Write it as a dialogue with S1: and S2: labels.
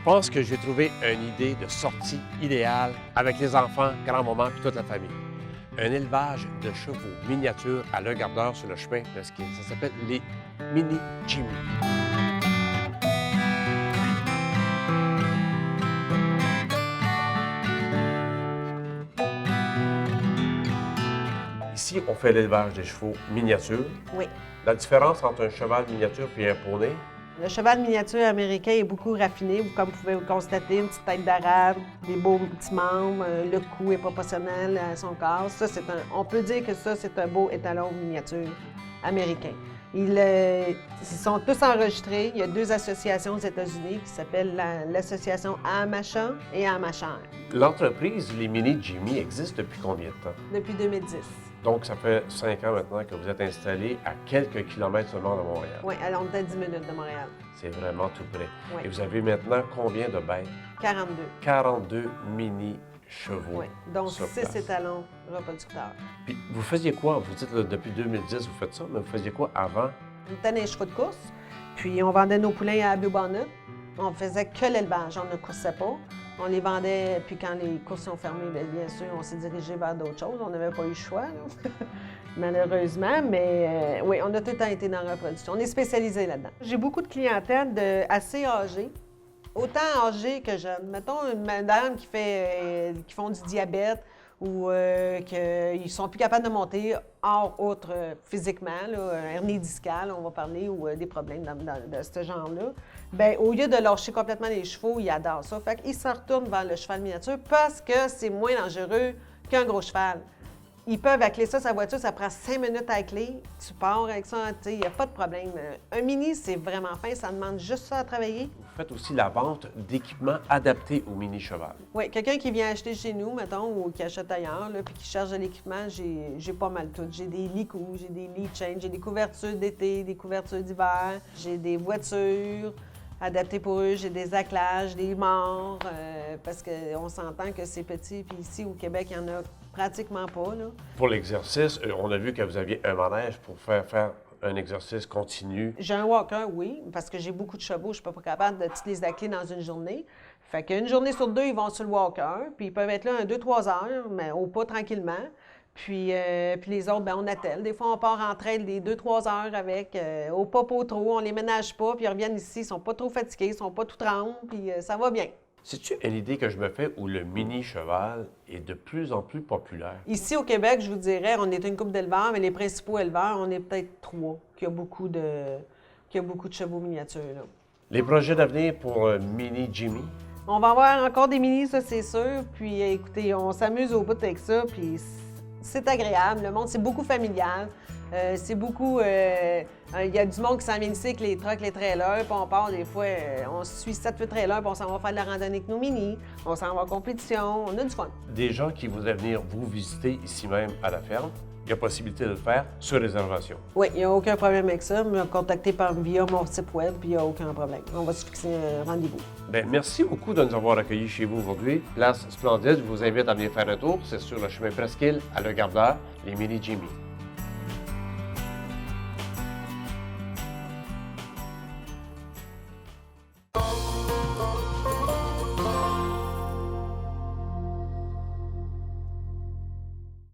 S1: Je pense que j'ai trouvé une idée de sortie idéale avec les enfants, grand-maman et toute la famille. Un élevage de chevaux miniatures à Le Gardeur sur le chemin Presqu'île. Ça s'appelle les Mini Jimmy. Ici, on fait l'élevage des chevaux miniatures.
S2: Oui.
S1: La différence entre un cheval miniature et un poney?
S2: Le cheval miniature américain est beaucoup raffiné, comme vous pouvez le constater, une petite tête d'arabe, des beaux petits membres, le cou est proportionnel à son corps. Ça, on peut dire que ça, c'est un beau étalon miniature américain. Ils sont tous enregistrés. Il y a 2 associations aux États-Unis qui s'appellent l'association Amacha et Amachar.
S1: L'entreprise Les Mini Jimmy existe depuis combien de temps?
S2: Depuis 2010.
S1: Donc, ça fait 5 ans maintenant que vous êtes installé à quelques kilomètres seulement de Montréal.
S2: Oui, alors on est à 10 minutes de Montréal.
S1: C'est vraiment tout près.
S2: Oui.
S1: Et vous avez maintenant combien de bêtes?
S2: 42.
S1: 42 mini chevaux.
S2: Oui, donc
S1: sur
S2: 6
S1: place.
S2: étalons reproducteurs.
S1: Puis, vous faisiez quoi? Vous dites là, depuis 2010, vous faites ça, mais vous faisiez quoi avant?
S2: On était dans les chevaux de course, puis on vendait nos poulains à Blue Bonnet. On faisait que l'élevage, on ne coursait pas. On les vendait, puis quand les courses sont fermées, bien sûr, on s'est dirigé vers d'autres choses. On n'avait pas eu le choix, là. Malheureusement, mais oui, on a tout le temps été dans la reproduction. On est spécialisé là-dedans. J'ai beaucoup de clientèle assez âgée, autant âgée que jeune. Mettons une madame qui font du diabète ou qu'ils sont plus capables de monter hors autre physiquement, là, hernie discale, on va parler, ou des problèmes de ce genre-là. Bien, au lieu de lâcher complètement les chevaux, ils adorent ça. Fait qu'ils s'en retournent vers le cheval miniature parce que c'est moins dangereux qu'un gros cheval. Ils peuvent acceler ça, sa voiture, ça prend 5 minutes à clé. Tu pars avec ça, il n'y a pas de problème. Un mini, c'est vraiment fin, ça demande juste ça à travailler.
S1: Vous faites aussi la vente d'équipements adaptés au mini cheval.
S2: Oui, quelqu'un qui vient acheter chez nous, mettons, ou qui achète ailleurs, là, puis qui charge de l'équipement, j'ai pas mal tout. J'ai des lits coups, j'ai des lits chains, j'ai des couvertures d'été, des couvertures d'hiver, j'ai des voitures adaptées pour eux, j'ai des acclages, des morts, parce qu'on s'entend que c'est petit, puis ici, au Québec, il y en a pratiquement pas, là.
S1: Pour l'exercice, on a vu que vous aviez un manège pour faire un exercice continu.
S2: J'ai un walker, oui, parce que j'ai beaucoup de chevaux, je ne suis pas capable de tous les acquer dans une journée. Fait qu'une journée sur 2, ils vont sur le walker, puis ils peuvent être là 2-3 heures, mais au pas tranquillement. Puis les autres, bien, on attelle. Des fois, on part en trail des 2-3 heures avec, au pas trop, on les ménage pas, puis ils reviennent ici, ils sont pas trop fatigués, ils sont pas tout trempés, puis ça va bien.
S1: C'est-tu une idée que je me fais où le mini cheval est de plus en plus populaire?
S2: Ici, au Québec, je vous dirais, on est une couple d'éleveurs, mais les principaux éleveurs, on est peut-être 3, qui a beaucoup de chevaux miniatures, là.
S1: Les projets d'avenir pour Mini Jimmy?
S2: On va avoir encore des minis, ça, c'est sûr. Puis, écoutez, on s'amuse au bout avec ça, puis c'est agréable. Le monde, c'est beaucoup familial. C'est beaucoup... Il y a du monde qui s'en vient ici avec les trucks, les trailers, puis on part des fois, on suit 7-8 trailers, puis on s'en va faire de la randonnée avec nos minis, on s'en va en compétition, on a du fun.
S1: Des gens qui voudraient venir vous visiter ici même à la ferme, il y a possibilité de le faire sur réservation.
S2: Oui, il n'y a aucun problème avec ça. Me contacter via mon site web, puis il n'y a aucun problème. On va se fixer un rendez-vous.
S1: Bien, merci beaucoup de nous avoir accueillis chez vous aujourd'hui. Place splendide, je vous invite à venir faire un tour. C'est sur le chemin Presqu'île à Le Gardeur, les Mini Jimmy.